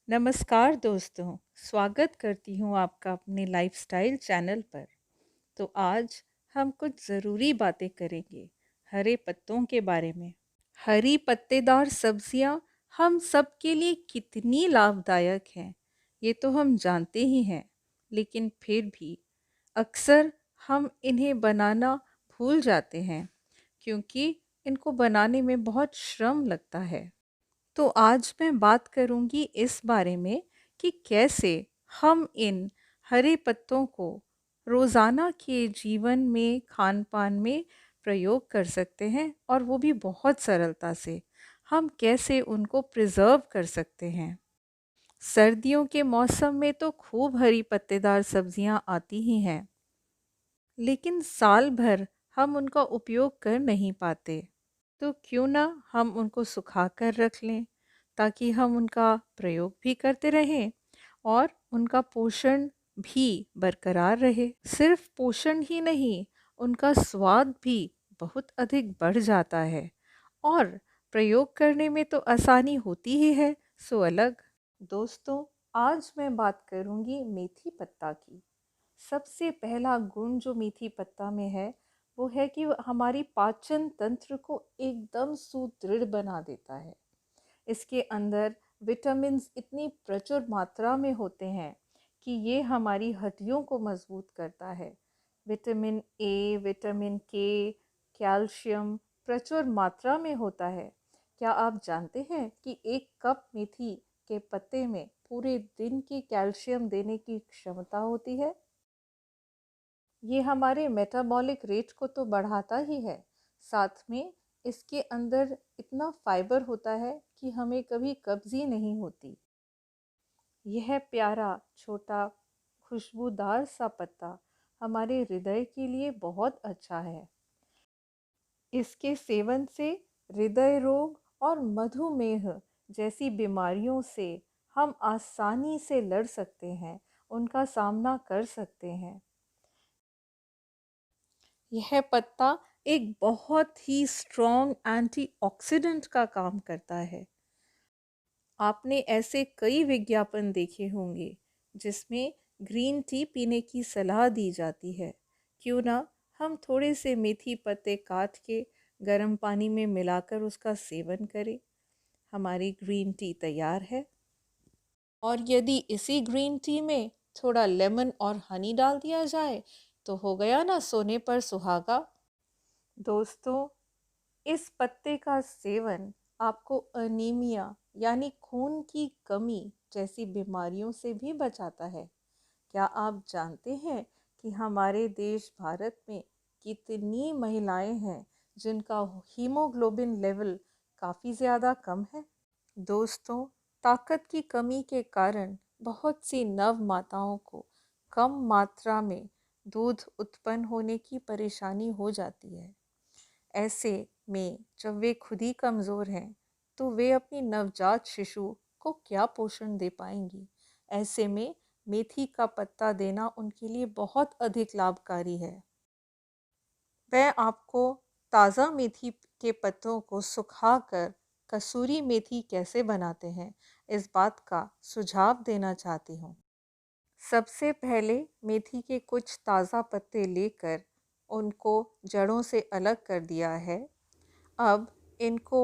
नमस्कार दोस्तों, स्वागत करती हूँ आपका अपने लाइफस्टाइल चैनल पर। तो आज हम कुछ ज़रूरी बातें करेंगे हरे पत्तों के बारे में। हरी पत्तेदार सब्जियाँ हम सबके लिए कितनी लाभदायक हैं, ये तो हम जानते ही हैं, लेकिन फिर भी अक्सर हम इन्हें बनाना भूल जाते हैं क्योंकि इनको बनाने में बहुत श्रम लगता है। तो आज मैं बात करूंगी इस बारे में कि कैसे हम इन हरे पत्तों को रोज़ाना के जीवन में खान-पान में प्रयोग कर सकते हैं और वो भी बहुत सरलता से। हम कैसे उनको प्रिज़र्व कर सकते हैं। सर्दियों के मौसम में तो खूब हरी पत्तेदार सब्जियां आती ही हैं, लेकिन साल भर हम उनका उपयोग कर नहीं पाते। तो क्यों ना हम उनको सुखा कर रख लें ताकि हम उनका प्रयोग भी करते रहें और उनका पोषण भी बरकरार रहे। सिर्फ पोषण ही नहीं, उनका स्वाद भी बहुत अधिक बढ़ जाता है और प्रयोग करने में तो आसानी होती ही है, सो अलग। दोस्तों, आज मैं बात करूंगी मेथी पत्ता की। सबसे पहला गुण जो मेथी पत्ता में है वो है कि वो हमारी पाचन तंत्र को एकदम सुदृढ़ बना देता है। इसके अंदर विटामिन्स इतनी प्रचुर मात्रा में होते हैं कि ये हमारी हड्डियों को मजबूत करता है। विटामिन ए, विटामिन के, कैल्शियम प्रचुर मात्रा में होता है। क्या आप जानते हैं कि एक कप मेथी के पत्ते में पूरे दिन की कैल्शियम देने की क्षमता होती है? ये हमारे मेटाबॉलिक रेट को तो बढ़ाता ही है, साथ में इसके अंदर इतना फाइबर होता है कि हमें कभी कब्ज़ ही नहीं होती। यह प्यारा छोटा खुशबूदार सा पत्ता हमारे हृदय के लिए बहुत अच्छा है। इसके सेवन से हृदय रोग और मधुमेह जैसी बीमारियों से हम आसानी से लड़ सकते हैं, उनका सामना कर सकते हैं। यह पत्ता एक बहुत ही स्ट्रॉन्ग एंटीऑक्सीडेंट का काम करता है। आपने ऐसे कई विज्ञापन देखे होंगे जिसमें ग्रीन टी पीने की सलाह दी जाती है। क्यों ना हम थोड़े से मेथी पत्ते काट के गर्म पानी में मिलाकर उसका सेवन करें। हमारी ग्रीन टी तैयार है। और यदि इसी ग्रीन टी में थोड़ा लेमन और हनी डाल दिया जाए तो हो गया ना सोने पर सुहागा। दोस्तों, इस पत्ते का सेवन आपको अनीमिया यानी खून की कमी जैसी बीमारियों से भी बचाता है। क्या आप जानते हैं कि हमारे देश भारत में कितनी महिलाएं हैं जिनका हीमोग्लोबिन लेवल काफ़ी ज़्यादा कम है? दोस्तों, ताकत की कमी के कारण बहुत सी नव माताओं को कम मात्रा में दूध उत्पन्न होने की परेशानी हो जाती है। ऐसे में जब वे खुद ही कमज़ोर हैं तो वे अपनी नवजात शिशु को क्या पोषण दे पाएंगी। ऐसे में मेथी का पत्ता देना उनके लिए बहुत अधिक लाभकारी है। मैं आपको ताज़ा मेथी के पत्तों को सुखाकर कसूरी मेथी कैसे बनाते हैं इस बात का सुझाव देना चाहती हूँ। सबसे पहले मेथी के कुछ ताज़ा पत्ते लेकर उनको जड़ों से अलग कर दिया है। अब इनको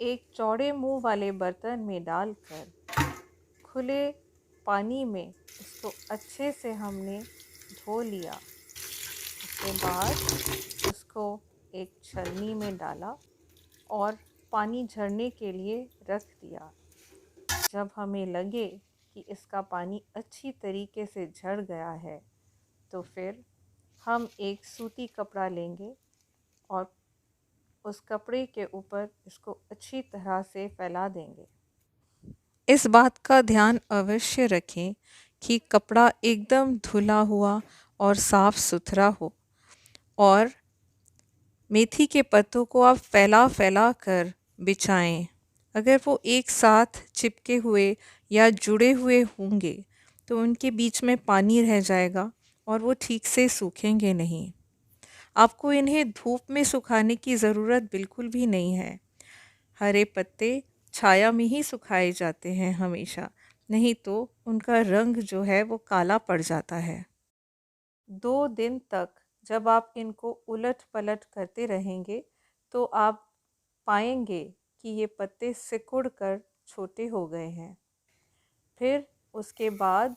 एक चौड़े मुंह वाले बर्तन में डालकर खुले पानी में इसको अच्छे से हमने धो लिया। उसके बाद उसको एक छलनी में डाला और पानी झरने के लिए रख दिया। जब हमें लगे कि इसका पानी अच्छी तरीके से झड़ गया है तो फिर हम एक सूती कपड़ा लेंगे और उस कपड़े के ऊपर इसको अच्छी तरह से फैला देंगे। इस बात का ध्यान अवश्य रखें कि कपड़ा एकदम धुला हुआ और साफ सुथरा हो और मेथी के पत्तों को आप फैला फैला कर बिछाएं। अगर वो एक साथ चिपके हुए या जुड़े हुए होंगे तो उनके बीच में पानी रह जाएगा और वो ठीक से सूखेंगे नहीं। आपको इन्हें धूप में सुखाने की ज़रूरत बिल्कुल भी नहीं है। हरे पत्ते छाया में ही सुखाए जाते हैं हमेशा, नहीं तो उनका रंग जो है वो काला पड़ जाता है। 2 दिन तक जब आप इनको उलट पलट करते रहेंगे तो आप पाएंगे कि ये पत्ते सिकुड़ कर छोटे हो गए हैं। फिर उसके बाद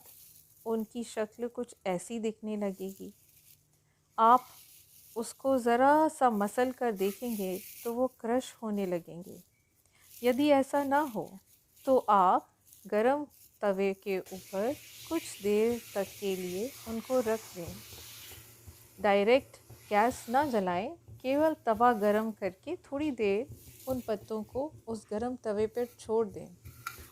उनकी शक्ल कुछ ऐसी दिखने लगेगी। आप उसको ज़रा सा मसल कर देखेंगे तो वो क्रश होने लगेंगे। यदि ऐसा ना हो तो आप गरम तवे के ऊपर कुछ देर तक के लिए उनको रख दें। डायरेक्ट गैस ना जलाएं, केवल तवा गरम करके थोड़ी देर उन पत्तों को उस गरम तवे पर छोड़ दें।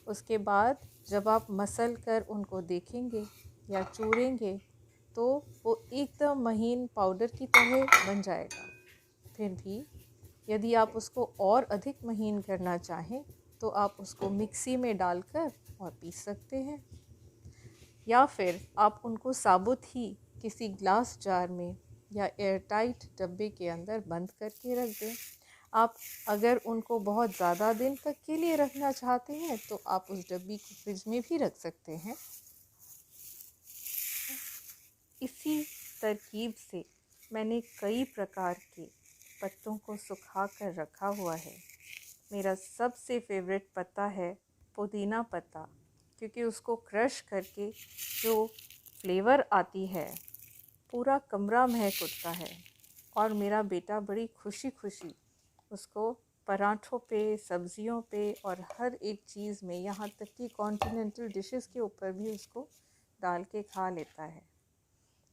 उसके बाद जब आप मसल कर उनको देखेंगे या चूरेंगे तो वो एकदम महीन पाउडर की तरह बन जाएगा। फिर भी यदि आप उसको और अधिक महीन करना चाहें तो आप उसको मिक्सी में डालकर और पीस सकते हैं, या फिर आप उनको साबुत ही किसी ग्लास जार में या एयरटाइट डब्बे के अंदर बंद करके रख दें। आप अगर उनको बहुत ज़्यादा दिन तक के लिए रखना चाहते हैं तो आप उस डब्बी को फ्रिज में भी रख सकते हैं। इसी तरकीब से मैंने कई प्रकार के पत्तों को सुखा कर रखा हुआ है। मेरा सबसे फेवरेट पत्ता है पुदीना पत्ता, क्योंकि उसको क्रश करके जो फ्लेवर आती है पूरा कमरा महक उठता है। और मेरा बेटा बड़ी खुशी खुशी उसको पराठों पे, सब्जियों पे और हर एक चीज़ में, यहाँ तक कि कॉन्टिनेंटल डिशेस के ऊपर भी उसको डाल के खा लेता है।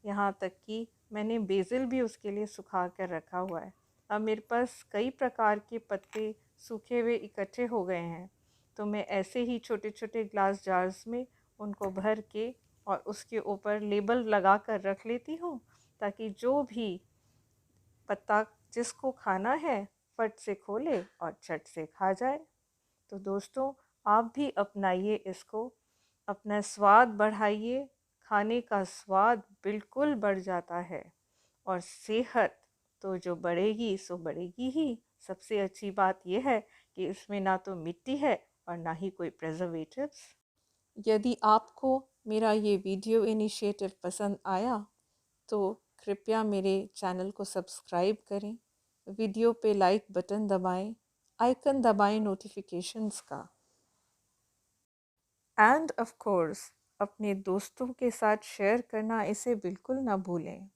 यहाँ तक कि मैंने बेसिल भी उसके लिए सुखा कर रखा हुआ है। अब मेरे पास कई प्रकार के पत्ते सूखे हुए इकट्ठे हो गए हैं, तो मैं ऐसे ही छोटे छोटे ग्लास जार्स में उनको भर के और उसके ऊपर लेबल लगा कर रख लेती हूँ, ताकि जो भी पत्ता जिसको खाना है फट से खोले और झट से खा जाए। तो दोस्तों, आप भी अपनाइए इसको, अपना स्वाद बढ़ाइए। खाने का स्वाद बिल्कुल बढ़ जाता है और सेहत तो जो बढ़ेगी सो बढ़ेगी ही। सबसे अच्छी बात यह है कि इसमें ना तो मिट्टी है और ना ही कोई प्रिजर्वेटिव्स। यदि आपको मेरा ये वीडियो इनिशिएटिव पसंद आया तो कृपया मेरे चैनल को सब्सक्राइब करें, वीडियो पे लाइक बटन दबाएं, आइकन दबाएं नोटिफिकेशंस का, एंड ऑफ कोर्स अपने दोस्तों के साथ शेयर करना इसे बिल्कुल ना भूलें।